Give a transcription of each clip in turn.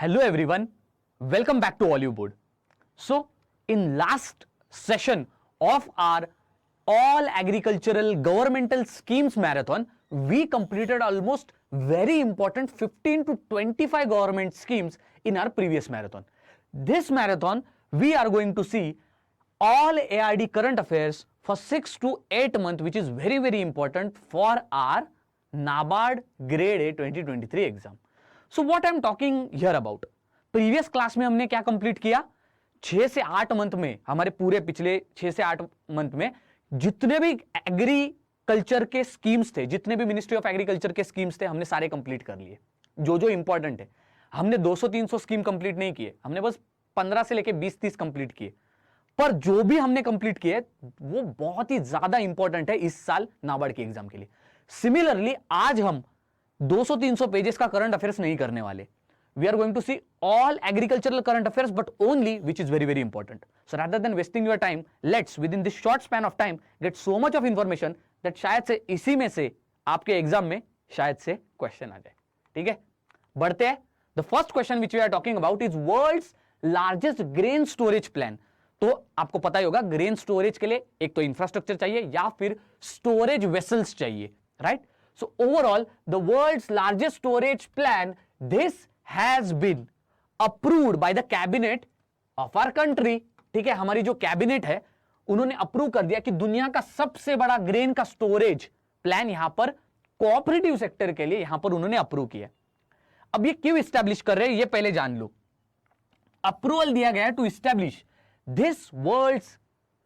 Hello everyone, welcome back to Hollywood. So, in last session of our all agricultural governmental schemes marathon, we completed almost very important 15 to 25 government schemes in our previous marathon. This marathon, we are going to see all ARD current affairs for 6 to 8 months, which is very important for our NABARD Grade A 2023 exam. So what I'm talking here about, previous class में हमने क्या complete किया, 6 से 8 month में, हमारे पूरे पिछले 6 से 8 मंथ में जितने भी एग्रीकल्चर के स्कीम्स थे, जितने भी मिनिस्ट्री ऑफ एग्रीकल्चर के स्कीम्स थे, हमने सारे कंप्लीट कर लिए जो जो इंपॉर्टेंट है. हमने 200-300 स्कीम कंप्लीट नहीं किए, हमने बस 15 से लेके 20-30 कंप्लीट किए, पर जो भी हमने कंप्लीट किए वो बहुत ही ज्यादा इंपॉर्टेंट है इस साल नाबार्ड के एग्जाम के लिए. सिमिलरली आज हम 200-300 पेजेस का करंट अफेयर्स नहीं करने वाले. We are going to see all agricultural current affairs, but only which is very important. So rather than wasting your time, let's within this short span of time get so much of information that शायद से इसी में से आपके exam में शायद से question आ जाए. ठीक है, बढ़ते हैं. The first question which we are talking about is world's largest grain storage plan. तो आपको पता ही होगा ग्रेन स्टोरेज के लिए एक तो इंफ्रास्ट्रक्चर चाहिए या फिर स्टोरेज वेसल्स चाहिए, right? So overall the world's largest storage plan, this has been approved by the cabinet of our country. ठीक है, हमारी जो कैबिनेट है उन्होंने अप्रूव कर दिया कि दुनिया का सबसे बड़ा ग्रेन का स्टोरेज प्लान यहां पर कोऑपरेटिव सेक्टर के लिए यहां पर उन्होंने अप्रूव किया. अब ये क्यों स्टैब्लिश कर रहे हैं ये पहले जान लो. अप्रूवल दिया गया है to establish this world's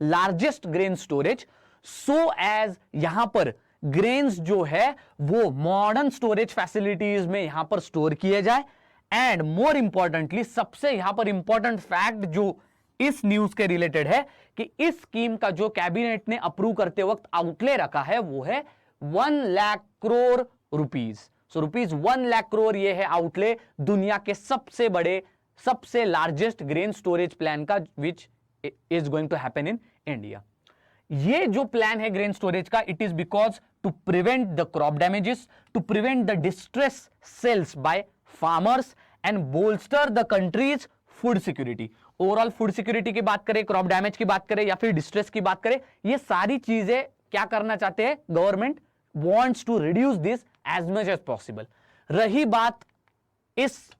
largest grain storage so as यहां पर ग्रेन्स जो है वो मॉडर्न स्टोरेज फैसिलिटीज में यहां पर स्टोर किए जाए. एंड मोर इंपॉर्टेंटली सबसे यहां पर इंपॉर्टेंट फैक्ट जो इस न्यूज के रिलेटेड है कि इस स्कीम का जो कैबिनेट ने अप्रूव करते वक्त आउटले रखा है वो है 1 lakh crore rupees. So rupees 1 lakh crore ये है आउटले दुनिया के सबसे बड़े सबसे लार्जेस्ट ग्रेन स्टोरेज प्लान का, which is going to happen in India. ये जो प्लान है ग्रेन स्टोरेज का, it is because to prevent the crop damages, to prevent the distress sales by farmers and bolster the country's food security. Overall food security की बात करें, crop damage की बात करें या फिर डिस्ट्रेस की बात करें, ये सारी चीजें क्या करना चाहते हैं government wants to reduce this as much as possible. रही बात इस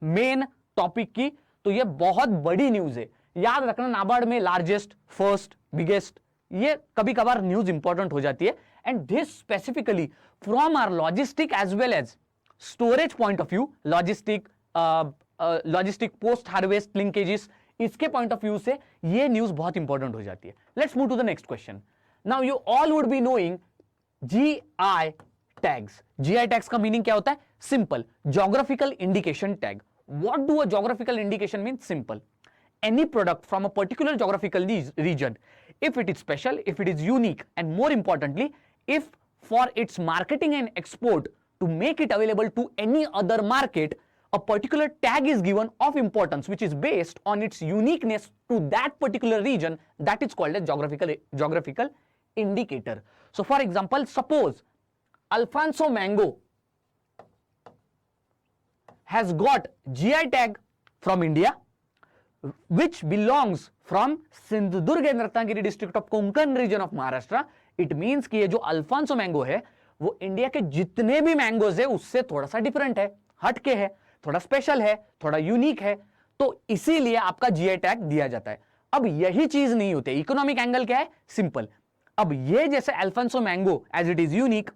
मेन टॉपिक की, तो ये बहुत बड़ी न्यूज है. याद रखना नाबार्ड में लार्जेस्ट, फर्स्ट, बिगेस्ट, ये कभी कभार न्यूज इंपॉर्टेंट हो जाती है. And this specifically from our logistic as well as storage point of view, logistic post harvest linkages, इसके पॉइंट ऑफ व्यू से ये न्यूज बहुत इंपॉर्टेंट हो जाती है. Let's move to the next question. Now you all would be knowing GI tags. GI tags का meaning क्या होता है? Simple, geographical indication tag. What do a geographical indication mean? Simple, any product from a particular geographical region, if it is special, if it is unique, and more importantly, if for its marketing and export to make it available to any other market, a particular tag is given of importance which is based on its uniqueness to that particular region, that is called a geographical indicator. So for example, suppose Alfonso mango has got GI tag from India which belongs from Sindhudurg and Ratnagiri district of Konkan region of Maharashtra. It means कि ये जो Alphonso mango है वो India के जितने भी mangoes है उससे थोड़ा सा डिफरेंट है, हटके है, थोड़ा स्पेशल है, थोड़ा यूनिक है, तो इसीलिए आपका जीआई टैग दिया जाता है. अब यही चीज नहीं होती. इकोनॉमिक एंगल क्या है? सिंपल. अब ये जैसे alphonso mango as it is unique,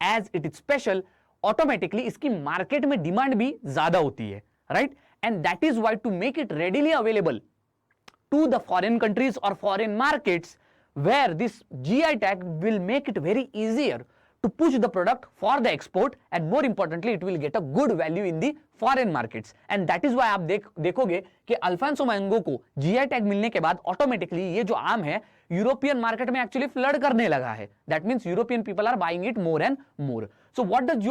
as it is special, automatically इसकी मार्केट में डिमांड भी ज्यादा होती है, right? And that is why to make it readily available to the foreign countries or foreign markets where this GI tag will make it very easier to push the product for the export, and more importantly it will get a good value in the foreign markets. And that is why आप देखोगे कि alphonso mango को GI tag मिलने के बाद automatically ये जो आम है यूरोपियन मार्केट में एक्चुअली फ्लड करने लगा है. That means European people are buying it more and more. So what does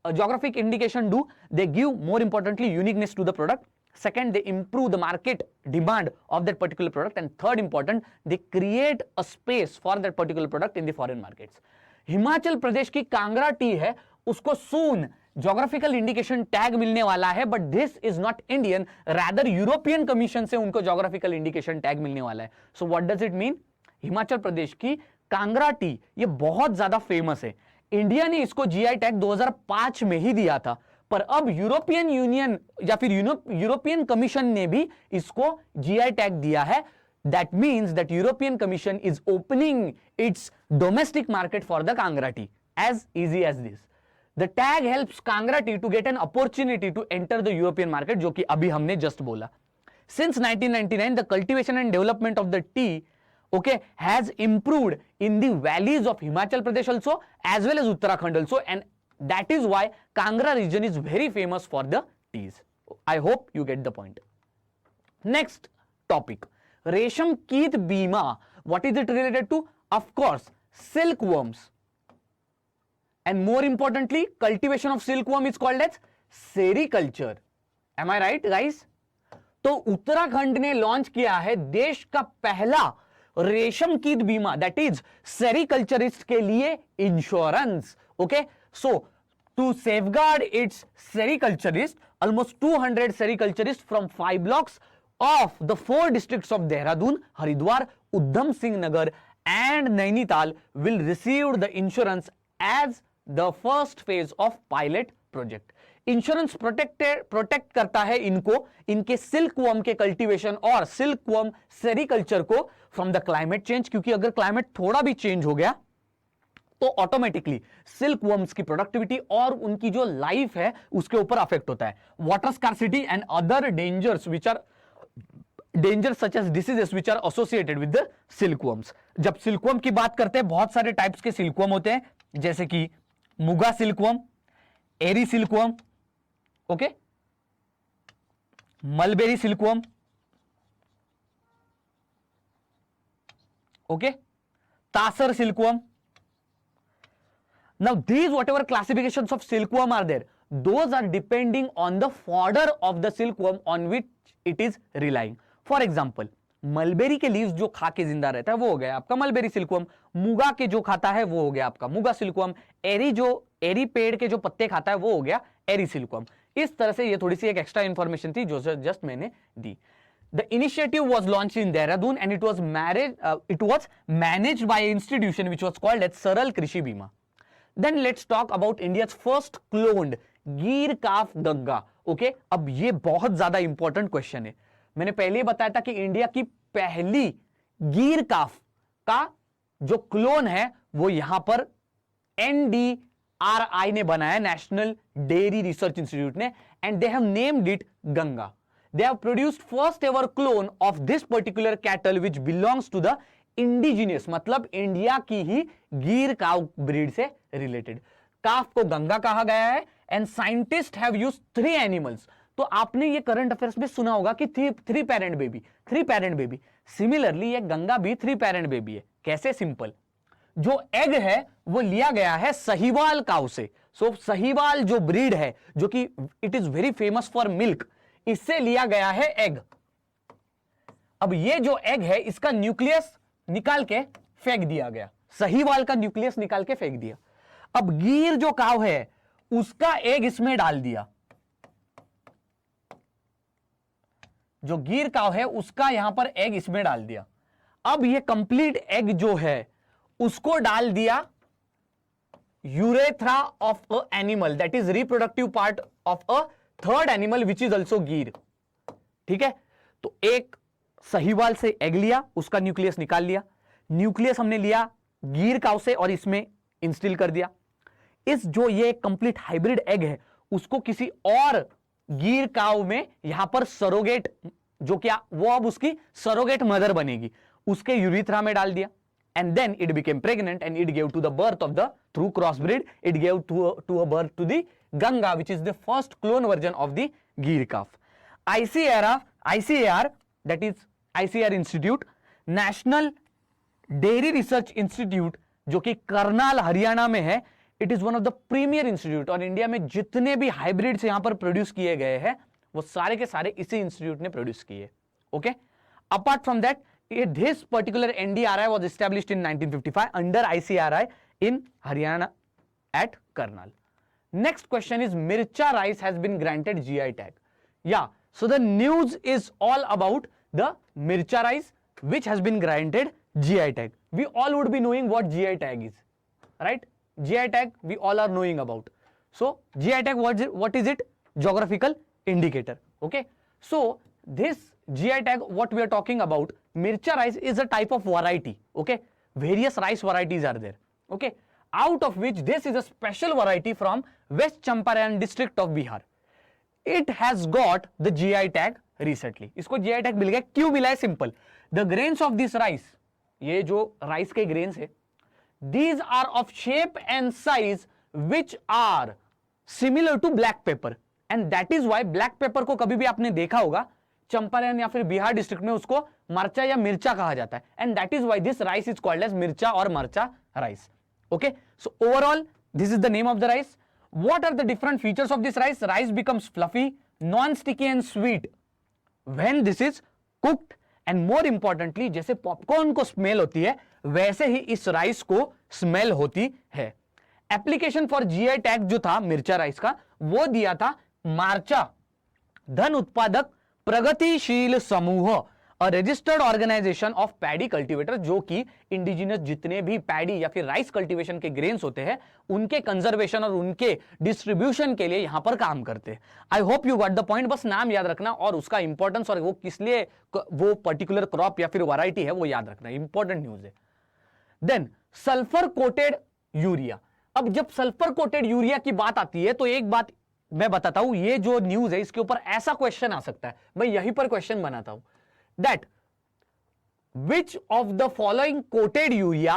geographic indication do? They give more importantly uniqueness to the product. Second, they improve the market demand of that particular product. And third important, they create a space for that particular product in the foreign markets. Himachal Pradesh की Kangra T है, उसको soon geographical indication tag मिलने वाला है, but this is not Indian, rather European commission से उनको geographical indication tag मिलने वाला है. So what does it mean? Himachal Pradesh की कांगड़ा टी ये बहुत ज्यादा फेमस है. इंडिया ने इसको जीआई टैग 2005 में ही दिया था, पर अब यूरोपियन यूनियन या फिर यूरोपियन कमीशन ने भी इसको जीआई टैग दिया है. That means that European Commission is opening its domestic market for the Kangra tea. As easy as this. The tag helps Kangra tea to get an opportunity to enter the European market, जो कि अभी हमने just बोला. Since 1999, the cultivation and development of the tea, okay, has improved in the valleys of Himachal Pradesh also, as well as Uttarakhand also, and that is why Kangra region is very famous for the teas. I hope you get the point. Next topic. रेशम कीट बीमा. What is it related to? Of course, silkworms. And more importantly, cultivation of silkworm is called as sericulture. Am I right, guys? तो उत्तराखंड ने launch किया है देश का पहला रेशम कीट बीमा, दैट इज सेरिकल्चरिस्ट के लिए insurance. Okay, so to safeguard its sericulturist, almost 200 sericulturists from 5 blocks of the 4 districts of Dehradun, Haridwar, Udham Singh Nagar and Nainital will receive the insurance as the first phase of pilot project. Insurance protect करता है इनको, इनके silkworm के cultivation और silkworm sericulture को from the climate change, क्योंकि अगर climate थोड़ा भी चेंज हो गया तो ऑटोमेटिकली सिल्कवर्म्स की प्रोडक्टिविटी और उनकी जो लाइफ है उसके ऊपर अफेक्ट होता है. Water scarcity and other dangers which are dangers such as diseases which are associated with the silkworms. जब सिल्कवर्म की बात करते हैं, बहुत सारे टाइप्स के सिल्कवर्म होते हैं, जैसे कि Muga silkworm, eri silkworm, okay, mulberry silkworm, okay, tasar silkworm. Now these whatever classifications of silkworm are there, those are depending on the fodder of the silkworm on which it is relying. For example, mulberry के leaves जो खा के जिंदा रहता है वो हो गया आपका मलबेरी सिल्कवर्म, मुगा के जो खाता है वो हो गया आपका मुगा सिल्कवर्म, एरी पेड़ के जो पत्ते खाता है वो हो गया एरी सिल्कवर्म. इस तरह से ये थोड़ी सी एक एक्स्ट्रा इंफॉर्मेशन थी जो जस्ट मैंने दी. The initiative was launched in Dehradun and it was managed by an institution which was called as Saral Krishi Bima. Then let's talk about India's first cloned गिर काफ गंगा. ओके, अब ये बहुत ज्यादा important question है. मैंने पहले ही बताया था कि इंडिया की पहली गिर काफ का जो क्लोन है वो यहां पर NDRI ने बनाया, नेशनल डेयरी रिसर्च इंस्टीट्यूट ने, and they have named it Ganga. They have produced first ever clone of this particular cattle which belongs to the indigenous, मतलब इंडिया की ही गिर काव ब्रीड से रिलेटेड. काफ को गंगा कहा गया है and scientist have used 3 animals. तो आपने ये करंट अफेयर्स में सुना होगा कि थ्री पेरेंट बेबी. सिमिलरली ये गंगा भी 3 पेरेंट बेबी है. कैसे? सिंपल, जो एग है वो लिया गया है सहीवाल काव से. सो सहीवाल जो ब्रीड है, जो कि it is very famous for milk, इससे लिया गया है एग. अब ये जो एग है इसका न्यूक्लियस निकाल के फेंक दिया गया, सहीवाल का न्यूक्लियस निकाल के फेंक दिया. अब गिर जो काव है उसका एग इसमें डाल दिया, जो गिर काव है उसका यहां पर एग इसमें डाल दिया. अब ये कंप्लीट एग जो है उसको डाल दिया urethra of a animal, that is reproductive part of a third animal which is also गिर. ठीक है, तो एक सहीवाल से एग लिया, उसका न्यूक्लियस निकाल लिया, न्यूक्लियस हमने लिया गिर काव से और इसमें इंस्टिल कर दिया. इस जो ये कंप्लीट हाइब्रिड एग है उसको किसी और गिर काव में यहां पर सरोगेट, जो क्या वो अब उसकी सरोगेट मदर बनेगी, उसके यूरिथ्रा में डाल दिया. And then it became pregnant and it gave to the birth of the, through crossbreed, it gave to a birth to the Ganga, which is the first clone version of the Gir calf. ICAR, that is ICAR Institute, National Dairy Research Institute, जो कि करनाल हरियाणा में है, it is one of the premier institute. और India में जितने भी hybrids यहां पर प्रोड्यूस किए गए हैं वो सारे के सारे इसी इंस्टीट्यूट ने प्रोड्यूस किए. Okay, apart from that, this particular NDRI was established in 1955 under ICRI in Haryana at Karnal. Next question is Mircha rice has been granted GI tag. Yeah, so the news is all about the Mircha rice which has been granted GI tag. We all would be knowing what GI tag is, right? GI tag we all are knowing about. So GI tag, what is it? Geographical indicator. Okay, so this GI tag, what we are talking about, Mircha rice is a type of variety. Okay, various rice varieties are there. Okay, out of which this is a special variety from West Champaran district of Bihar. It has got the GI tag recently. इसको GI tag मिल गया. क्यों मिला है? Simple. The grains of this rice, ये जो rice के grains है, these are of shape and size which are similar to black pepper, and that is why black pepper को कभी भी आपने देखा होगा चंपारण या फिर बिहार डिस्ट्रिक्ट में उसको मरचा या मिर्चा कहा जाता है, and that is why this rice is called as मिर्चा और मरचा rice. Okay, so overall this is the name of the rice. What are the different features of this rice? Rice becomes fluffy, non-sticky and sweet when this is cooked, and more importantly जैसे popcorn को smell होती है वैसे ही इस rice को smell होती है. Application for GI tag जो था मिर्चा राइस का, वो दिया था मार्चा धन Utpadak Pragatishil Samooh, a registered organization of paddy cultivator, जो कि इंडिजिनस जितने भी पैडी या फिर राइस कल्टीवेशन के ग्रेन्स होते हैं उनके कंजर्वेशन और उनके डिस्ट्रीब्यूशन के लिए यहां पर काम करते हैं. I hope you got the point. बस नाम याद रखना और उसका इंपॉर्टेंस और वो किस लिए वो पर्टिकुलर क्रॉप या फिर वैरायटी है वो याद रखना. इंपॉर्टेंट न्यूज है. Then sulphur coated urea. अब जब सल्फर कोटेड यूरिया की बात आती है तो एक बात मैं बताता हूं, ये जो न्यूज है इसके ऊपर ऐसा क्वेश्चन आ सकता है, मैं यहीं पर क्वेश्चन बनाता हूं, that which of the following coated urea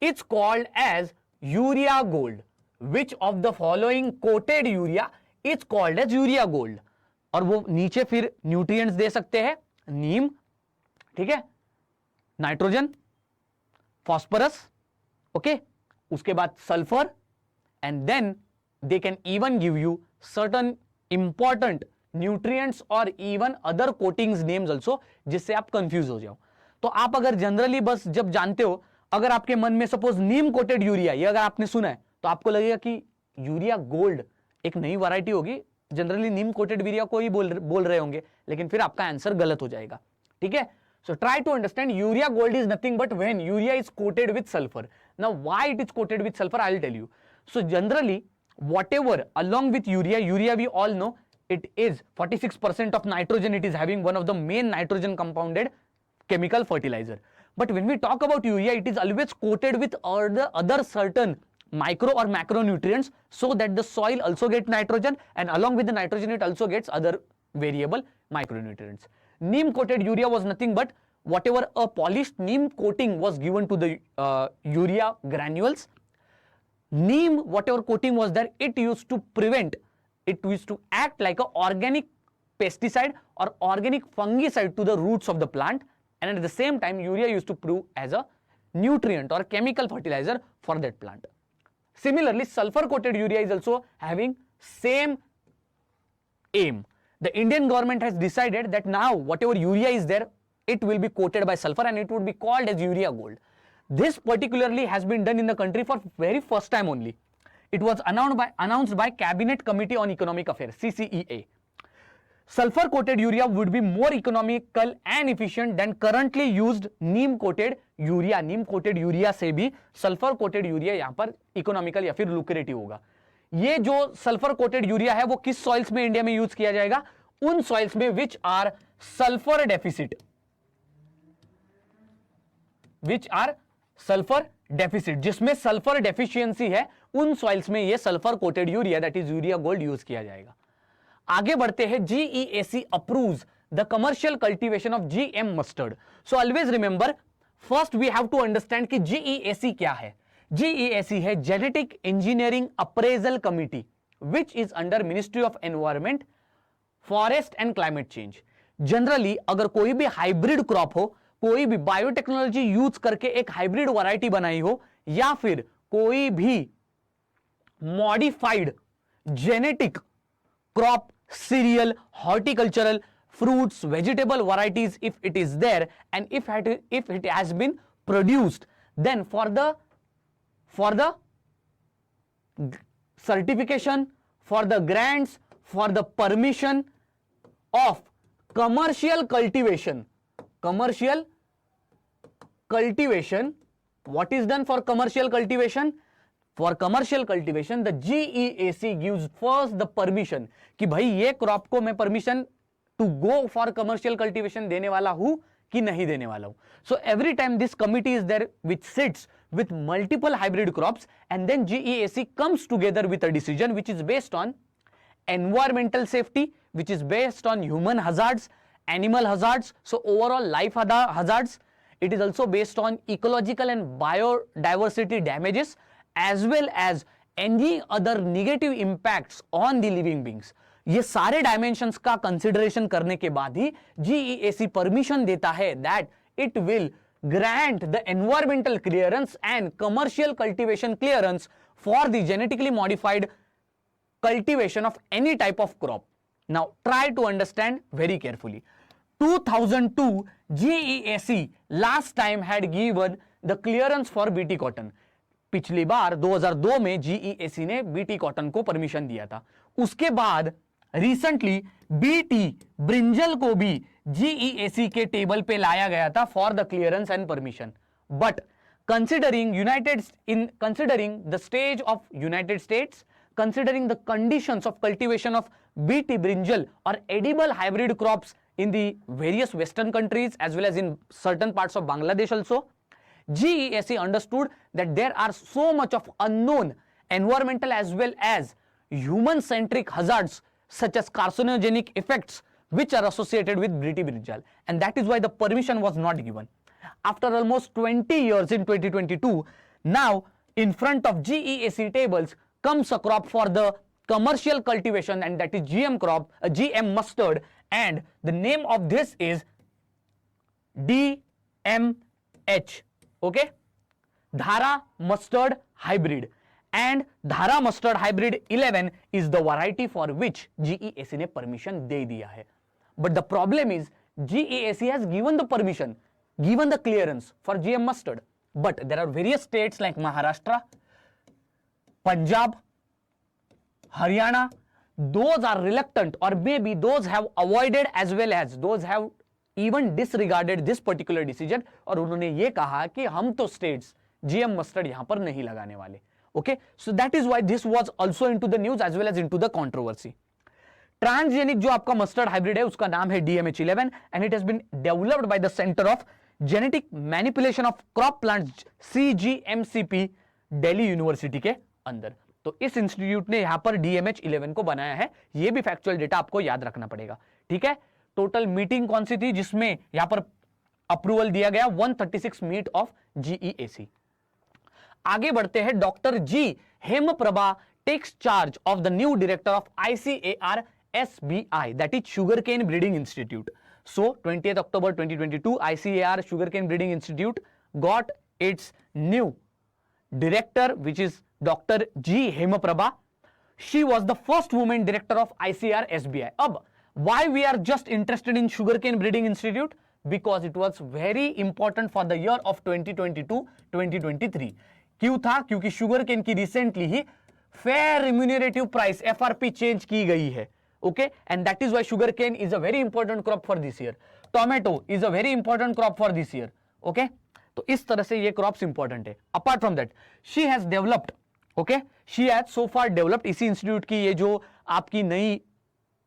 is called as urea gold? Which of the following coated urea is called as urea gold? और वो नीचे फिर न्यूट्रिएंट्स दे सकते हैं, नीम, ठीक है, नाइट्रोजन, फॉस्फोरस, ओके, उसके बाद sulphur, and then they can even give you certain important nutrients और even other coatings names also, जिससे आप कंफ्यूज हो जाओ. तो आप अगर जनरली बस जब जानते हो, अगर आपके मन में सपोज नीम कोटेड यूरिया ये अगर आपने सुना है तो आपको लगेगा कि यूरिया गोल्ड एक नई वैरायटी होगी, जनरली नीम कोटेड यूरिया को ही बोल रहे होंगे, लेकिन फिर आपका आंसर गलत हो जाएगा. ठीक है, so try to understand. Urea gold is nothing but when urea is coated with sulphur. Now why it is coated with sulphur I will tell you. So generally whatever along with urea we all know it is 46% of nitrogen. It is having one of the main nitrogen compounded chemical fertilizer. But when we talk about urea, it is always coated with other certain micro or macronutrients so that the soil also gets nitrogen, and along with the nitrogen it also gets other variable micronutrients. Neem coated urea was nothing but whatever a polished neem coating was given to the urea granules. Neem, whatever coating was there, it used to prevent, it used to act like an organic pesticide or organic fungicide to the roots of the plant, and at the same time urea used to prove as a nutrient or chemical fertilizer for that plant. Similarly, sulfur coated urea is also having same aim. The Indian government has decided that now whatever urea is there, it will be coated by sulfur and it would be called as urea gold. This particularly has been done in the country for very first time only. It was announced by Cabinet Committee on Economic Affairs, CCEA. Sulfur coated urea would be more economical and efficient than currently used neem coated urea. Neem coated urea से भी sulfur coated urea यहाँ पर economical या फिर lucrative होगा. ये जो sulfur coated urea है वो किस soils में इंडिया में यूज किया जाएगा? उन soils में which are sulfur deficit, जिसमें सल्फर डेफिशिएंसी है, उन सॉइल्स में ये sulphur coated urea that is urea gold use किया जाएगा. आगे बढ़ते हैं. GEAC approves the commercial cultivation of GM mustard. So always remember, first we have to understand कि जीईएसी क्या है. जीईएसी है genetic engineering appraisal committee which is under ministry of environment, forest and climate change. Generally अगर कोई भी hybrid crop हो, कोई भी बायोटेक्नोलॉजी यूज करके एक हाइब्रिड वैरायटी बनाई हो, या फिर कोई भी modified genetic crop, serial, horticultural, fruits, vegetable varieties, if it is there and if it has been produced, then for the certification, for the grants, for the permission of commercial cultivation. Commercial cultivation. What is done for commercial cultivation? For commercial cultivation, the GEAC gives first the permission कि भाई ये crop को मैं permission to go for commercial cultivation देने वाला हूं कि नहीं देने वाला हूं. So every time this committee is there which sits with multiple hybrid crops, and then GEAC comes together with a decision which is based on environmental safety, which is based on human hazards, animal hazards, so overall life hazards. It is also based on ecological and biodiversity damages, as well as any other negative impacts on the living beings. ये सारे dimensions का consideration करने के बाद ही GEAC permission देता है that it will grant the environmental clearance and commercial cultivation clearance for the genetically modified cultivation of any type of crop. Now try to understand very carefully. 2002 GEAC last time had given the clearance for BT cotton. पिछली बार 2002 में GEAC ने BT cotton को permission दिया था. उसके बाद recently BT brinjal को भी GEAC के टेबल पे लाया गया था for the clearance and permission. But considering the stage of United States, considering the conditions of cultivation of BT brinjal or edible hybrid crops in the various western countries as well as in certain parts of Bangladesh also, GEAC understood that there are so much of unknown environmental as well as human centric hazards such as carcinogenic effects which are associated with BT brinjal, and that is why the permission was not given. After almost 20 years in 2022, now in front of GEAC tables comes a crop for the commercial cultivation, and that is GM crop, GM mustard, and the name of this is DMH, okay, Dhara mustard hybrid, and Dhara mustard hybrid 11 is the variety for which GEAC ने permission दे दिया है. But the problem is GEAC has given the permission, given the clearance for GM mustard, but there are various states like Maharashtra, Punjab, Haryana, those are reluctant, or maybe those have avoided as well as those have even disregarded this particular decision, और उन्होंने ये कहा कि हम तो states GM mustard यहाँ पर नहीं लगाने वाले. Okay, so that is why this was also into the news as well as into the controversy. Transgenic जो आपका मस्टर्ड हाइब्रिड है उसका नाम है DMH11 and it has been developed by the centre of genetic manipulation of crop plants CGMCP Delhi university के अंदर. तो इस इंस्टीट्यूट ने यहां पर DMH11 को बनाया है. ये भी फैक्चुअल डेटा आपको याद रखना पड़ेगा. ठीक है, टोटल मीटिंग कौन सी थी जिसमें यहां पर अप्रूवल दिया गया? 136 मीट ऑफ GEAC. आगे बढ़ते हैं. Doctor G Hemaprabha takes charge of the new director of ICAR SBI, that is Sugarcane Breeding Institute. So 20th October 2022, ICAR Sugarcane Breeding Institute got its new director, which is Dr. G. Hemaprabha. She was the first woman director of ICAR SBI. अब why we are just interested in Sugarcane Breeding Institute? Because it was very important for the year of 2022-2023. क्यों था? क्योंकि sugarcane की recently ही fair remunerative price FRP change की गई है. Okay, and that is why sugarcane is a very important crop for this year. Tomato is a very important crop for this year. Okay, तो इस तरह से ये crops important है. Apart from that, she has developed, okay, she has so far developed, इसी institute की ये जो आपकी नई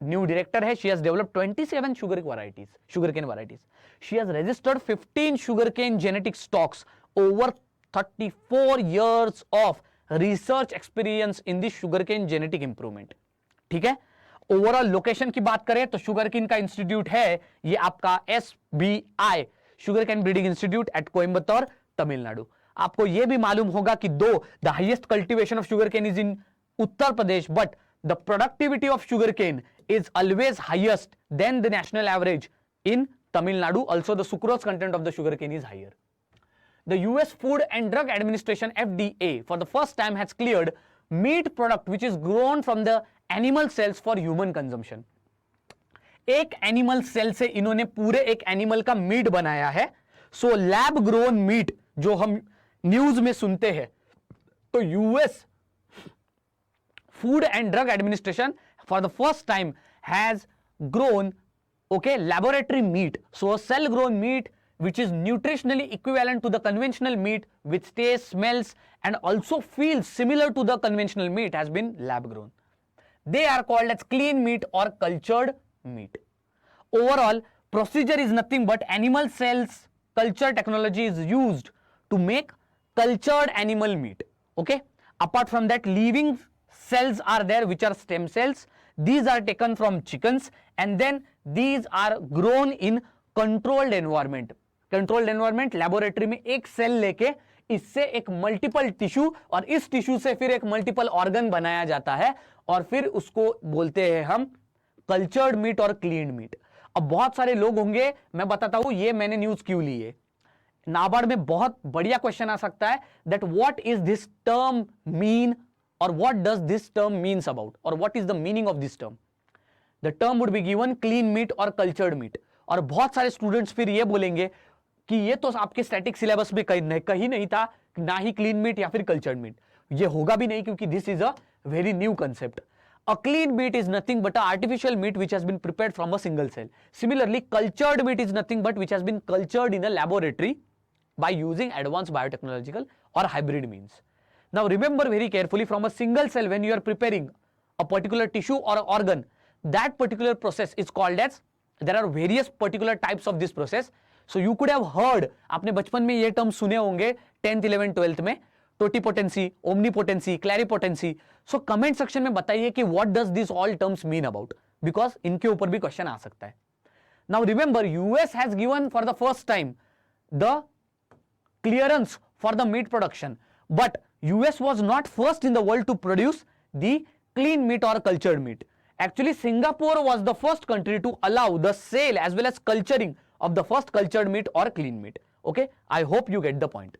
न्यू डायरेक्टर है, she has developed 27 sugarcane varieties. She has registered 15 sugarcane genetic stocks, over 34 years of research experience in the sugarcane genetic improvement. ठीक है, overall location की बात करें तो शुगरकेन का इंस्टीट्यूट है ये आपका SBI sugarcane breeding institute at Coimbatore Tamil Nadu. आपको यह भी मालूम होगा कि the highest cultivation of sugarcane is in Uttar Pradesh, but the productivity of sugarcane is always highest than the national average in Tamil Nadu. Also the sucrose content of the sugarcane is higher. The US Food and Drug Administration FDA for the first time has cleared meat product which is grown from the animal cells for human consumption. एक animal cell से इन्होंने पूरे एक animal का meet बनाया है. सो lab grown meet जो हम न्यूज में सुनते हैं, तो US Food and Drug Administration for the first time has grown, okay, laboratory meat. So a cell grown meat which is nutritionally equivalent to the conventional meat, which tastes, smells and also feels similar to the conventional meat, has been lab grown. They are called as clean meat or cultured meat. Overall, procedure is nothing but animal cells culture technology is used to make cultured animal meat. Okay. Apart from that, living cells are there which are stem cells. These are taken from chickens and then these are grown in controlled environment. Controlled environment, laboratory में एक cell लेके इससे एक multiple tissue और इस tissue से फिर एक मल्टीपल ऑर्गन बनाया जाता है और फिर उसको बोलते हैं हम कल्चर्ड मीट और क्लीन मीट. अब बहुत सारे लोग होंगे, मैं बताता हूं ये मैंने न्यूज क्यों ली है. नाबार्ड में बहुत बढ़िया क्वेश्चन आ सकता है that what is this term mean और what does this term means about और what is the meaning of this term. The term would be given clean meat और कल्चर्ड मीट. और बहुत सारे स्टूडेंट्स फिर ये बोलेंगे कि ये तो आपके स्टैटिक सिलेबस में कहीं नहीं था, ना ही क्लीन मीट या फिर कल्चर्ड मीट. ये होगा भी नहीं क्योंकि this is a very new concept. A clean meat is nothing but an artificial meat which has been prepared from a single cell. Similarly, cultured meat is nothing but which has been cultured in a laboratory by using advanced biotechnological or hybrid means. Now remember very carefully, from a single cell when you are preparing a particular tissue or organ, that particular process is called as, there are various particular types of this process. So you could have heard, आपने बचपन में ये term सुने होंगे 10th 11th 12th में, totipotency, omnipotency, claripotency. So comment section में बताइए कि what does this all terms mean about, because इनके ऊपर भी क्वेश्चन आ सकता है. Now remember, US has given for the first time the clearance for the meat production, but US was not first in the world to produce the clean meat और cultured meat. Actually, Singapore was the first country to allow the sale as well as culturing of the first cultured meat or clean meat. Okay, I hope you get the point.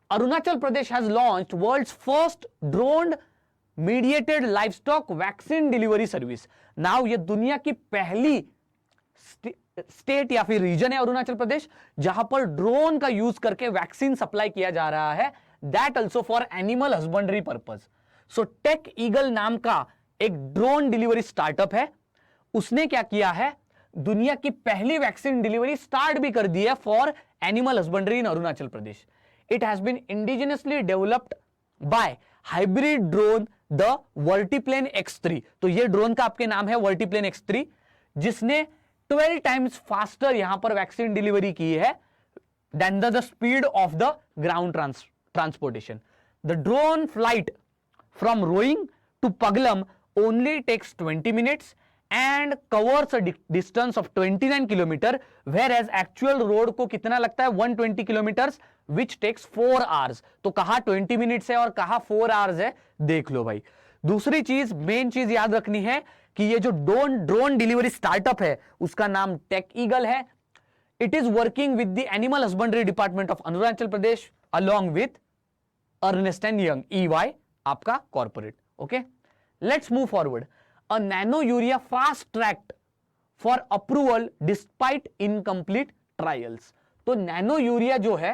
Arunachal Pradesh has launched world's first drone mediated livestock vaccine delivery service. Now ये दुनिया की पहली state या फिर reason है अरुणाचल प्रदेश जहां पर drone का यूज करके वैक्सीन सप्लाई किया जा रहा है, that also for animal husbandry purpose. So Tech Eagle नाम का एक ड्रोन डिलीवरी स्टार्टअप है, उसने क्या किया है, दुनिया की पहली वैक्सीन डिलीवरी स्टार्ट भी कर दी है for animal husbandry in Arunachal Pradesh. It has been indigenously developed by hybrid drone the Vertiplane X3. तो ये ड्रोन का आपके नाम है Vertiplane X3, जिसने 12 times faster यहां पर वैक्सीन डिलीवरी की है than the speed of the ground transportation. The drone flight from Roing to Paglam only takes 20 minutes and covers a distance of 29 kilometer, whereas actual road को कितना लगता है 120 kilometers, which takes 4 hours. तो कहा 20 minutes है और कहा 4 hours है, देख लो भाई. दूसरी चीज, मेन चीज याद रखनी है कि ये जो ड्रोन डिलीवरी स्टार्टअप है उसका नाम टेक ईगल है. It is working with the animal husbandry department of Arunachal Pradesh along with Ernst and Young EY आपका corporate. Okay, let's move forward. A nano urea fast tracked for approval despite incomplete trials. तो nano urea जो है,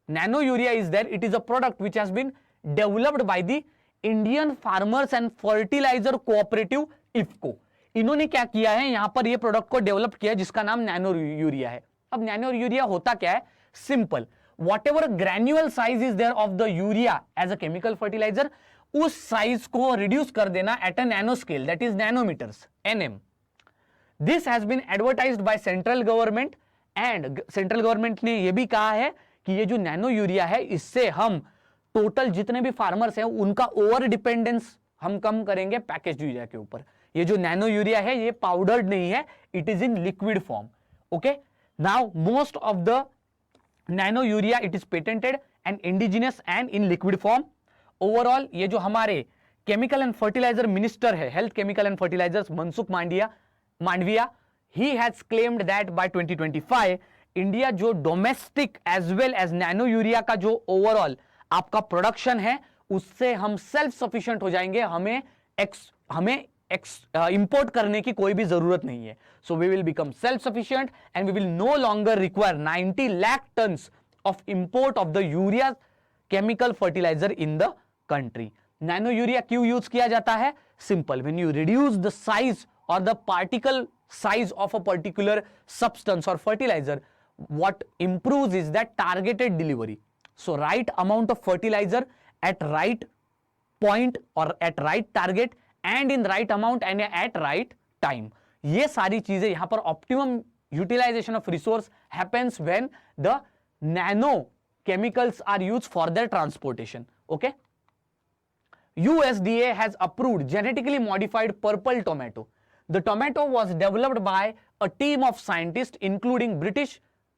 nano urea is there. It is a product which has been developed by the Indian Farmers and Fertilizer Cooperative IFFCO. इन्होंने क्या किया है, यहां पर ये प्रोडक्ट को डेवलप किया जिसका नाम नैनो यूरिया है. अब नैनो यूरिया होता क्या है, simple, whatever granular size is there of the urea as a chemical fertilizer, उस साइज को रिड्यूस कर देना at a nano scale, that is nanometres, NM. This has been advertised by central government and central government ने यह भी कहा है कि ये जो नैनो यूरिया है इससे हम टोटल जितने भी फार्मर्स हैं उनका ओवर डिपेंडेंस हम कम करेंगे पैकेज्ड यूरिया के ऊपर. ये जो नैनो यूरिया है ये पाउडर्ड नहीं है, it is in liquid form. Okay, now most of the nano urea it is patented and indigenous and in liquid form. Overall ये जो हमारे केमिकल एंड फर्टिलाइजर मिनिस्टर है, health chemical and fertilizers, Mansukh Mandaviya, he has claimed that by 2025 India जो domestic as well as nano urea का जो overall आपका production है उससे हम सेल्फ सफिशिएंट हो जाएंगे, हमें इंपोर्ट करने की कोई भी जरूरत नहीं है. So we will become self sufficient and we will no longer require 90 lakh tons of import of the urea chemical fertilizer in the country. Nano urea क्यों यूज किया जाता है? Simple, when you reduce the size और the particle size of a particular substance or fertilizer, what improves is that targeted delivery. So right amount of fertilizer at right point or at right target and in right amount and at right time. ये सारी चीजें यहां पर optimum utilization of resource happens when the nano chemicals are used for their transportation. Okay. USDA has approved genetically modified purple tomato. The tomato was developed by a team of scientists including British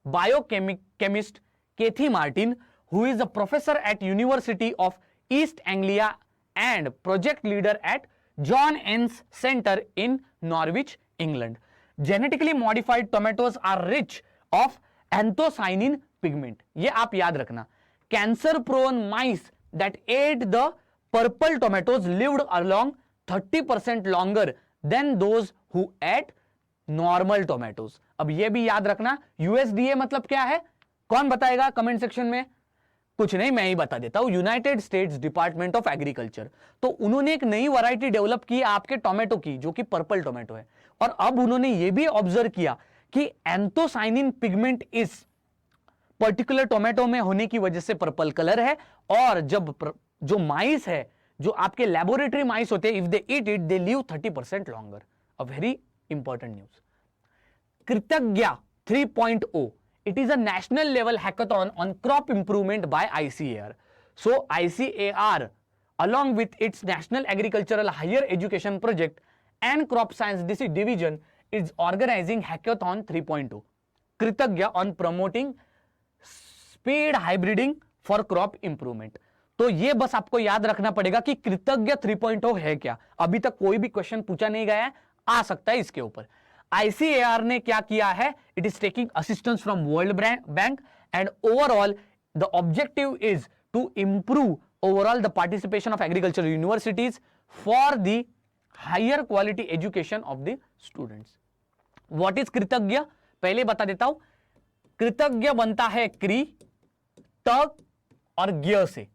biochemist Kathy Martin, who is a professor at University of East Anglia and project leader at John Innes Center in Norwich, England. Genetically modified tomatoes are rich of anthocyanin pigment. ये आप याद रखना. Cancer-prone mice that ate the purple tomatoes lived along 30% longer than those who ate normal tomatoes. अब ये भी याद रखना, USDA मतलब क्या है? कौन बताएगा कमेंट सेक्शन में? कुछ नहीं, मैं ही बता देता हूं, United states department of agriculture. तो उन्होंने एक नई वैरायटी डेवलप की आपके टोमेटो की, जो कि पर्पल टोमेटो है. और अब उन्होंने ये भी ऑब्जर्व किया कि एंथोसाइनिन पिगमेंट इस पर्टिकुलर टोमेटो में होने की वजह से पर्पल कलर है. और जब जो माइस है, जो आपके लेबोरेटरी माइस होते हैं, if they eat it they live 30% longer. A very important news. Kritagya 3.0, it is a national level hackathon on crop improvement by ICAR. So ICAR, along with its National Agricultural Higher Education Project and Crop Science Division, is organizing Hackathon 3.0 Kritagya on promoting speed hybriding for crop improvement. तो ये बस आपको याद रखना पड़ेगा कि कृतज्ञ 3.0 है क्या. अभी तक कोई भी क्वेश्चन पूछा नहीं गया है, आ सकता है इसके ऊपर. ICAR ने क्या किया है? It is taking assistance from World Bank and overall the objective is to improve overall the participation of agricultural universities for the higher quality education of the students. What is कृतज्ञ? पहले बता देता हूं. कृतज्ञ बनता है क्री, त और ज्ञ से.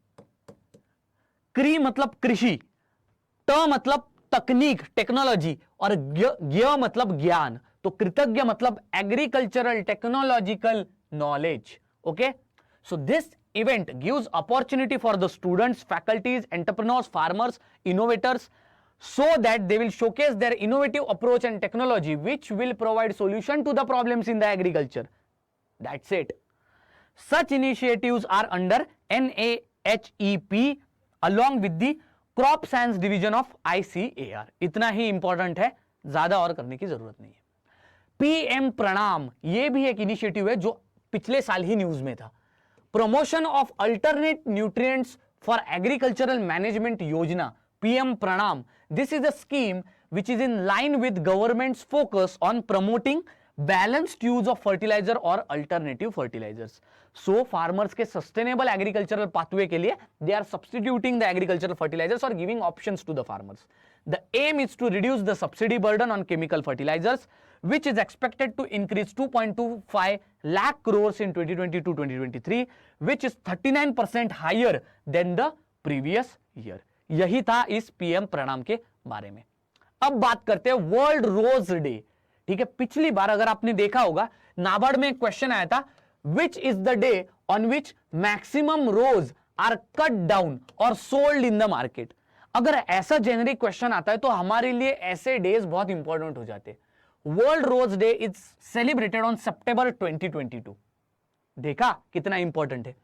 क्री मतलब कृषि, त मतलब तकनीक टेक्नोलॉजी, और ज्ञ मतलब ज्ञान. तो कृतज्ञ मतलब agricultural technological knowledge. Okay, so this event gives opportunity for the students, faculties, entrepreneurs, farmers, innovators, so that they will showcase their innovative approach and technology which will provide solution to the problems in the agriculture. That's it. Such initiatives are under NAHEP along with the crop science division of ICAR. इतना ही important है, ज्यादा और करने की जरूरत नहीं है. PM प्रणाम, ये भी एक इनिशिएटिव है जो पिछले साल ही न्यूज में था. Promotion of alternate nutrients for agricultural management योजना, PM प्रणाम. This is a scheme which is in line with government's focus on promoting balanced use of fertilizer or alternative fertilizers. So farmers के sustainable agricultural pathway के लिए they are substituting the agricultural fertilizers or giving options to the farmers. The aim is to reduce the subsidy burden on chemical fertilizers, which is expected to increase 2.25 lakh crores in 2022-2023, which is 39% higher than the previous year. यही था इस PM प्रणाम के बारे में. अब बात करते हैं वर्ल्ड रोज डे. ठीक है, पिछली बार अगर आपने देखा होगा नाबार्ड में एक क्वेश्चन आया था, which is the day on which maximum rose are cut down और सोल्ड इन द मार्केट. अगर ऐसा जेनरिक क्वेश्चन आता है तो हमारे लिए ऐसे डेज बहुत इंपॉर्टेंट हो जाते. World rose day is celebrated on September 2022. देखा कितना इंपॉर्टेंट है.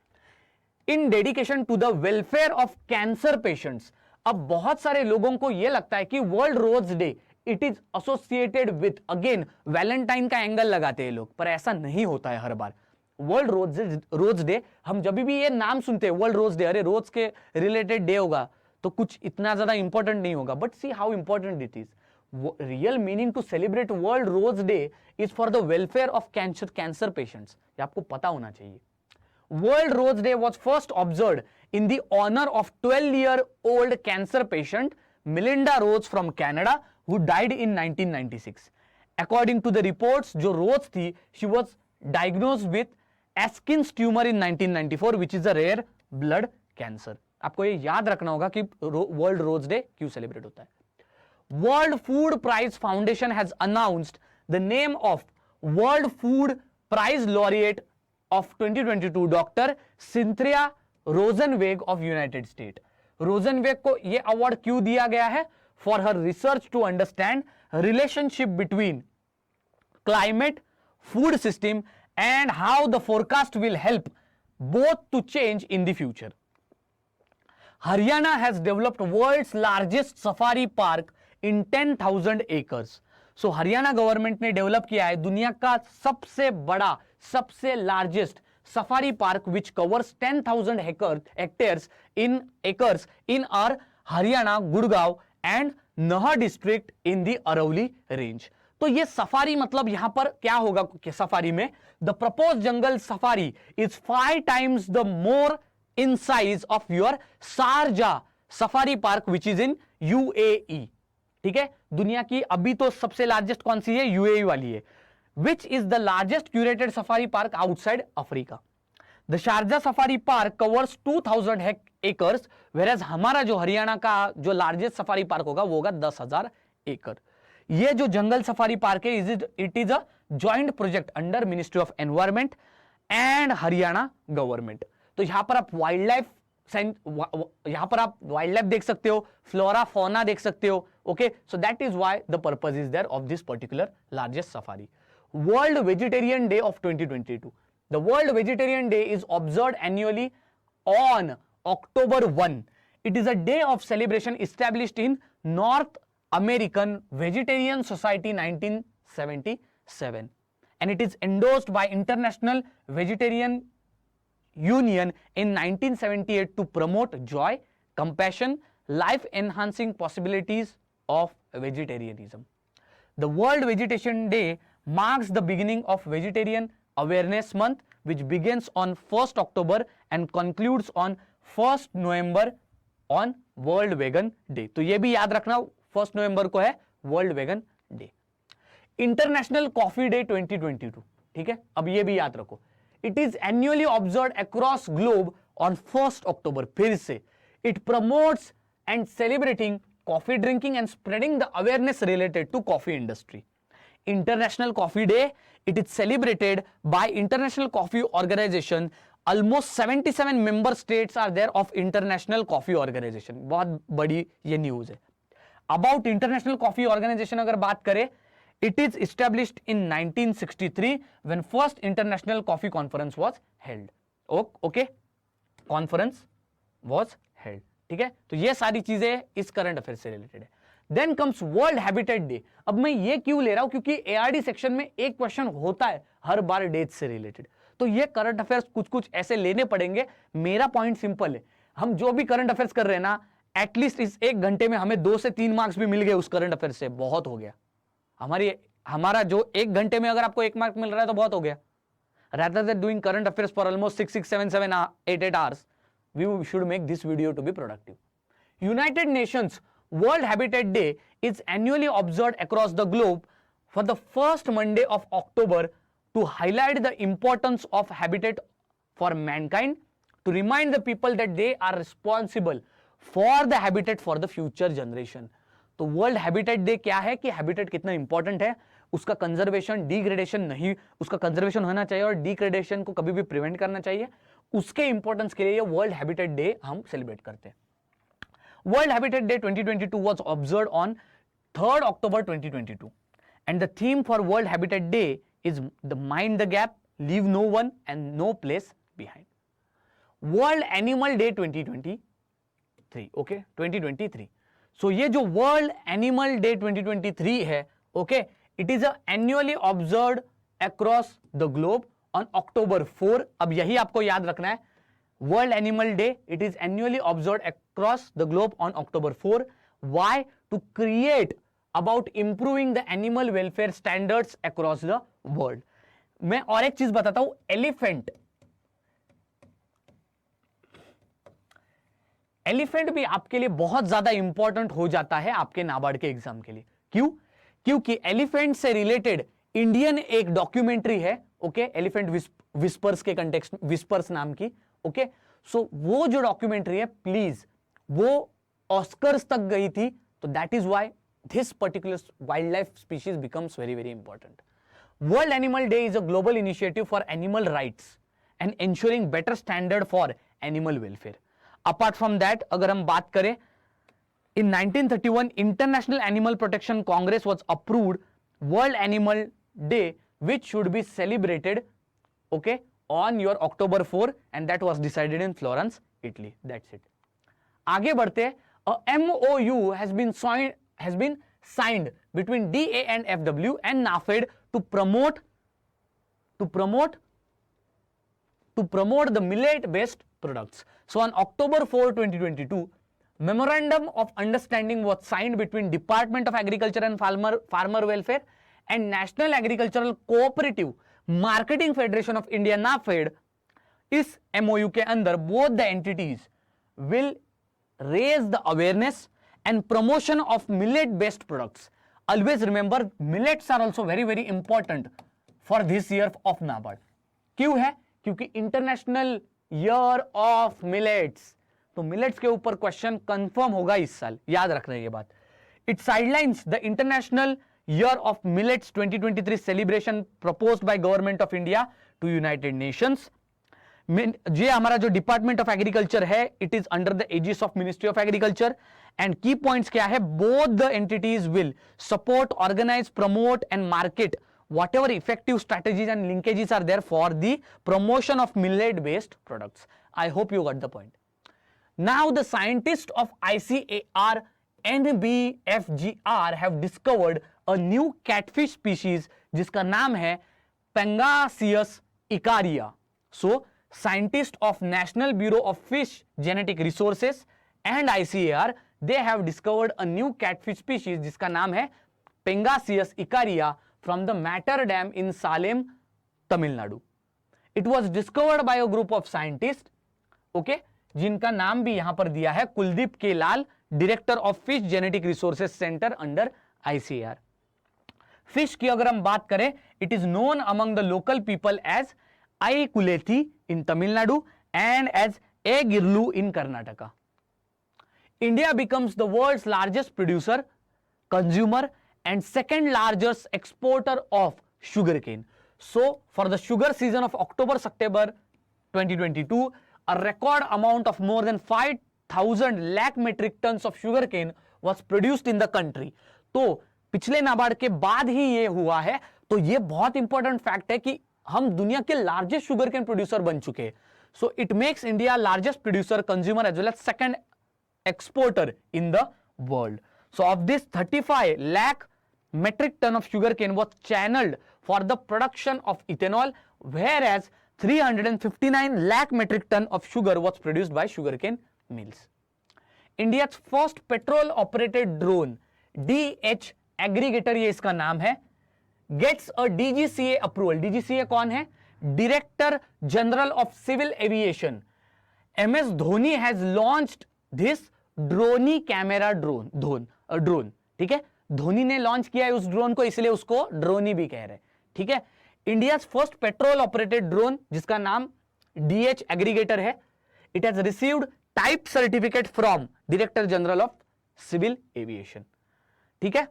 In dedication to the welfare of cancer patients. अब बहुत सारे लोगों को यह लगता है कि world rose day it is associated with, again valentine का एंगल लगाते हैं लोग, पर ऐसा नहीं होता है हर बार. वर्ल्ड रोज डे, हम जब भी ये नाम सुनते हैं वर्ल्ड रोज डे, अरे रोज के रिलेटेड डे होगा तो कुछ इतना ज्यादा इंपॉर्टेंट नहीं होगा. But see how important it is. Real meaning to celebrate world rose day is for the welfare of cancer patients. ये आपको पता होना चाहिए. World Rose Day was first observed in the honor of 12-year-old cancer patient Melinda Rose from Canada, who died in 1996. According to the reports, जो Rose थी, she was diagnosed with Atkins tumor in 1994, which is a rare blood cancer. आपको ये याद रखना होगा कि world rose day क्यों celebrate होता है. World food prize foundation has announced the name of world food prize laureate of 2022 doctor Cynthia Rosenzweig of United State. Rosenzweig को यह अवार्ड क्यों दिया गया है? For her research to understand relationship between climate, food system, and how the forecast will help both to change in the future. Haryana has developed world's largest safari park in 10,000 acres. So Haryana government ने develop किया है दुनिया का सबसे बड़ा, सबसे largest safari park which covers 10,000 hectares in our Haryana, Gurgaon and नहर district in the Aravali range. तो ये सफारी मतलब यहां पर क्या होगा कि सफारी में the propose jungle safari is 5 times the more in size of your Sharjah safari park which is in UAE. ठीक है, दुनिया की अभी तो सबसे लार्जेस्ट कौन सी है? यूएई वाली है. विच is the largest curated safari park outside Africa. The Sharjah safari park covers 2,000 acres, whereas हमारा जो हरियाणा का जो लार्जेस्ट सफारी पार्क होगा वो होगा 10,000 एकड़. ये जो जंगल सफारी पार्क है it is a joint project under ministry of environment and Haryana government. तो यहां पर आप वाइल्ड लाइफ देख सकते हो, फ्लोरा फौना देख सकते हो. Okay, so that is why the purpose is there of this particular largest safari. World vegetarian day of 2022. The world vegetarian day is observed annually on October 1. It is a day of celebration established in North American Vegetarian Society 1977, and it is endorsed by International Vegetarian Union in 1978 to promote joy, compassion, life-enhancing possibilities of vegetarianism. The World Vegetation Day marks the beginning of Vegetarian Awareness Month, which begins on 1st October and concludes on 1st November on World Vegan Day. तो ये भी याद रखना 1st November को है World Vegan Day. International Coffee Day 2022. ठीक है, अब ये भी याद रखो. It is annually observed across globe on 1st October. फिर से it promotes and celebrating coffee drinking and spreading the awareness related to coffee industry. International Coffee Day, it is celebrated by International Coffee Organization. Almost 77 member states are there of International Coffee Organization. बहुत बड़ी ये news है. About International Coffee Organization अगर बात करें, it is established in 1963 when first International Coffee Conference was held. Okay, conference was held. ठीक है, तो ये सारी चीजें इस करंट अफेयर से रिलेटेड है. Then comes World Habitat Day. अब मैं ये क्यों ले रहा हूं? क्योंकि ARD सेक्शन में एक क्वेश्चन होता है हर बार डेट से रिलेटेड. तो ये करंट अफेयर्स कुछ कुछ ऐसे लेने पड़ेंगे. मेरा पॉइंट सिंपल है, हम जो भी करंट अफेयर्स कर रहे हैं ना, एटलीस्ट इस 1 घंटे में हमें 2 से 3 मार्क्स भी मिल गए उस करंट अफेयर से, बहुत हो गया. हमारा जो 1 घंटे में अगर आपको 1 मार्क मिल रहा है तो बहुत हो गया. rather than doing current affairs for almost 6, 7, 8 hours, we should make this video to be productive. United Nations World Habitat Day is annually observed across the globe for the first Monday of October to highlight the importance of habitat for mankind, to remind the people that they are responsible for the habitat for the future generation. तो world habitat day क्या है कि habitat कितना important है, उसका conservation, degradation नहीं, उसका conservation होना चाहिए और डिग्रेडेशन को कभी भी प्रिवेंट करना चाहिए. उसके इंपॉर्टेंस के लिए वर्ल्ड हैबिटेट डे हम सेलिब्रेट करते हैं. World habitat day 2022 was observed on 3rd October 2022 and the theme for World Habitat Day is the mind the gap, leave no one and no place behind. World Animal Day 2023, okay, 2023. So ये जो world animal day 2023 है, okay, it is annually observed across the globe on October 4. अब यही आपको याद रखना है, world animal day, it is annually observed across the globe on October 4. Why? To create about improving the animal welfare standards across the world. मैं और एक चीज बताता हूं, एलिफेंट भी आपके लिए बहुत ज्यादा इंपॉर्टेंट हो जाता है आपके नाबार्ड के एग्जाम के लिए. क्यों? क्योंकि एलिफेंट से रिलेटेड इंडियन एक डॉक्यूमेंट्री है, ओके, एलिफेंट विस्पर्स के कंटेक्स्ट, विस्पर्स नाम की, ओके. सो वो जो डॉक्यूमेंट्री है प्लीज वो ऑस्कर्स तक गई थी, तो that is why this particular wildlife species becomes very very important. World Animal Day is a global initiative for animal rights and ensuring better standard for animal welfare. Apart from that, अगर हम बात करें, in 1931 International Animal Protection Congress was approved World Animal Day, which should be celebrated, okay, on your October 4, and that was decided in Florence, Italy. That's it. आगे बढ़ते, a MOU has been signed between DA and FW and NAFED to promote the millet based products. So on October 4, 2022, memorandum of understanding was signed between Department of Agriculture and Farmer Welfare and National Agricultural Cooperative Marketing Federation of India, NAFED. इस MOU के अंदर both the entities will raise the awareness and promotion of millet based products. Always remember, millets are also very very important for this year of NABARD. क्यों है? क्योंकि international year of millets, तो millets के ऊपर question confirm होगा इस साल, याद रखना ये बात. It sidelines the international year of millets 2023 celebration proposed by government of India to United Nations. ये हमारा जो डिपार्टमेंट ऑफ एग्रीकल्चर है, it is under the aegis of ministry of agriculture. And key points क्या है? Both the entities will support, organise, promote and market whatever effective strategies and linkages are there for the promotion of millet based products. I hope you got the point. Now the scientists of ICAR NBFGR have discovered a new catfish species जिसका नाम है Pangasius icaria. So scientists of National Bureau of Fish Genetic Resources and ICAR, they have discovered a new catfish species जिसका नाम है Pangasius icaria from the Matter Dam in Salem, Tamil Nadu. It was discovered by a group of scientists, okay, जिनका नाम भी यहां पर दिया है कुलदीप के लाल, director of fish genetic resources centre under ICAR. Fish की अगर हम बात करें, it is known among the local people as आई कुलेथी in Tamil Nadu and as a गिरलू in Karnataka. India becomes the world's largest producer, consumer and second largest exporter of sugarcane. So for the sugar season of October-September 2022, a record amount of more than 5,000 lakh metric tons of sugarcane was produced in the country. तो पिछले नाबार्ड के बाद ही ये हुआ है, तो ये बहुत इंपॉर्टेंट फैक्ट है कि हम दुनिया के लार्जेस्ट शुगरकेन प्रोड्यूसर बन चुके हैं. So it makes India largest producer, consumer as well as second exporter in the world. So of this 35 lakh metric ton of sugarcane was channeled for the production of ethanol, whereas 359 lakh metric ton of sugar was produced by sugarcane mills. India's first petrol operated drone DH aggregator, ये इसका नाम है, gets a DGCA approval. DGCA कौन है? Director General of Civil Aviation. MS Dhoni has launched this Droni camera drone. ठीक है, धोनी ने launch किया है उस ड्रोन को, इसलिए उसको ड्रोनी भी कह रहे हैं. ठीक है, India first petrol operated drone जिसका नाम DH एग्रीगेटर है. It has received type certificate from director general of civil aviation. ठीक है,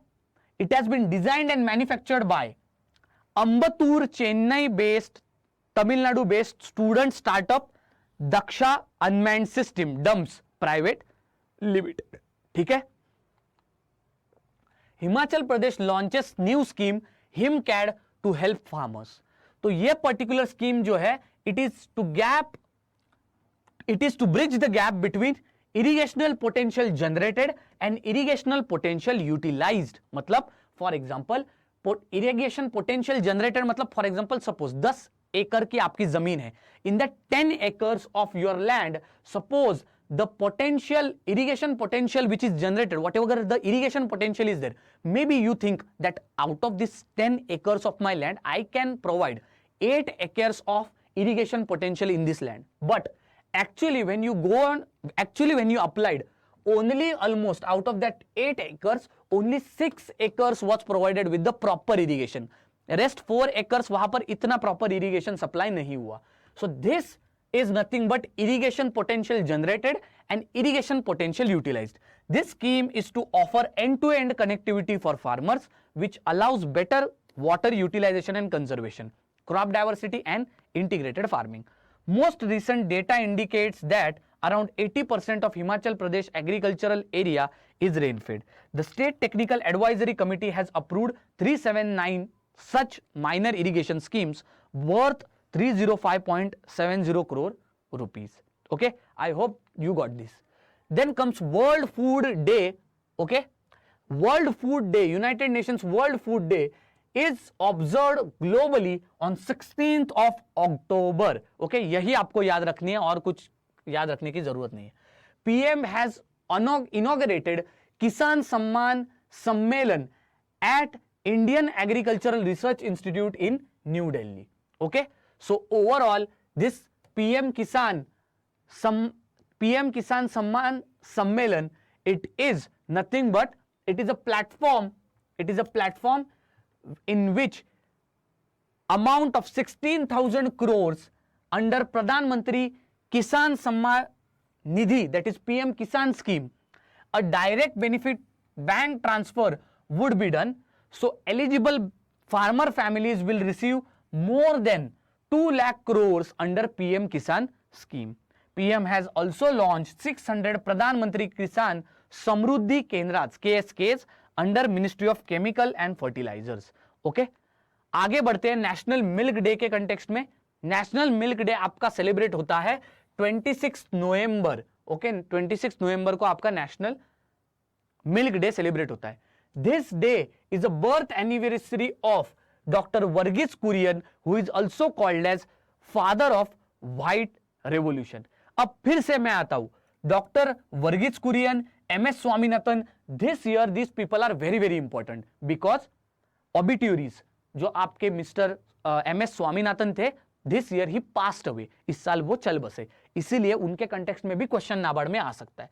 it has been designed and manufactured by Ambattur Chennai based Tamil Nadu based student startup Daksha unmanned system डम्स private limited. ठीक है, Himachal Pradesh launches new scheme Himcad to help farmers. तो ये particular scheme जो है, it is to bridge the gap between irrigational potential generated and irrigational potential utilized. मतलब for example irrigation potential generated मतलब for example suppose 10 एकड़ की आपकी जमीन है. In the 10 acres of your land, suppose the potential irrigation potential which is generated, whatever the irrigation potential is there, maybe you think that out of this 10 acres of my land I can provide 8 acres of irrigation potential in this land. But actually when you applied, only almost out of that 8 acres only 6 acres was provided with the proper irrigation. Rest 4 acres वहां पर इतना proper irrigation supply नहीं हुआ. So this is nothing but irrigation potential generated and irrigation potential utilized. This scheme is to offer end-to-end connectivity for farmers, which allows better water utilization and conservation, crop diversity and integrated farming. Most recent data indicates that around 80% of Himachal Pradesh agricultural area is rain-fed. The State Technical Advisory Committee has approved 379 such minor irrigation schemes worth 305.70 crore rupees. Okay, I hope you got this. Then comes World Food Day. Okay, World Food Day, United Nations World Food Day is observed globally on 16th of October. Okay, यही आपको याद रखनी है और कुछ याद रखने की जरूरत नहीं है. PM has inaugurated Kisan Samman Sammelan at Indian Agricultural Research Institute in New Delhi. Okay, so overall this PM Kisan Samman Sammelan, it is nothing but it is a platform in which amount of 16,000 crores under Pradhan Mantri Kisan Samman Nidhi, that is PM Kisan scheme, a direct benefit bank transfer would be done. So eligible farmer families will receive more than 2 lakh crores under PM Kisan scheme. PM has also launched 600 Pradhan Mantri Kisan Samruddhi Kendrats KSKs under Ministry of Chemical and Fertilizers. Okay, आगे बढ़ते हैं national milk day के context में. National milk day आपका celebrate होता है 26 नवंबर. Okay, 26 नवंबर को आपका नेशनल मिल्क डे सेलिब्रेट होता है. This day is a birth anniversary of doctor Verghese Kurien, who is also called as father of white revolution. अब फिर से मैं आता हूं, doctor Verghese Kurien, MS Swaminathan, this year this people are very very important because obituaries जो आपके मिस्टर MS स्वामीनाथन थे, this year he passed away, इस साल वो चल बसे, इसीलिए उनके कंटेक्स्ट में भी क्वेश्चन नाबार्ड में आ सकता है.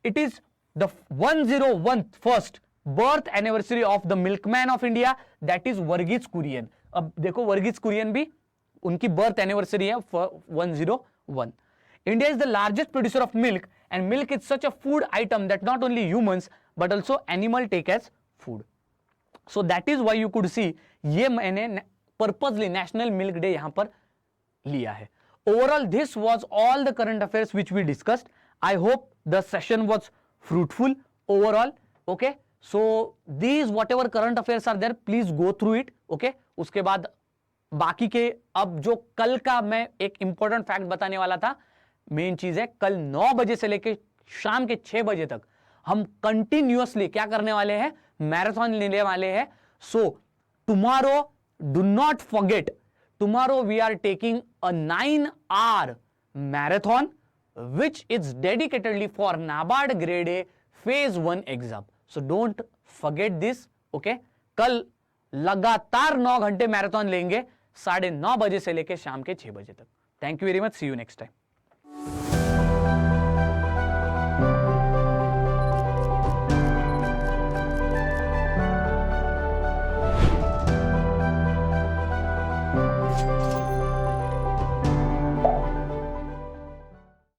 It is the 101st birth anniversary of the milkman of India, that is Verghese Kurien. अब देखो वर्गीस कुरियन भी उनकी बर्थ एनिवर्सरी है 101. India is the largest producer of milk, and milk is such a food item that not only humans but also animal take as food. So that is why you could see ये मैंने purposely National Milk Day यहाँ पर लिया है. Overall, this was all the current affairs which we discussed. I hope the session was fruitful overall. Okay, so these whatever current affairs are there, please go through it. Okay, उसके बाद बाकी के अब जो कल का मैं एक important fact बताने वाला था, मेन चीज है कल 9 बजे से लेके शाम के 6 बजे तक हम कंटिन्यूअसली क्या करने वाले हैं, मैराथन लेने वाले हैं. So tomorrow do not forget, tomorrow we are taking a 9-hour marathon which is dedicatedly for NABARD grade A phase 1 exam. So don't forget this. Okay, कल लगातार 9 घंटे मैराथन लेंगे 9:30 बजे से लेके शाम के 6 बजे तक. Thank you very much, see you next time.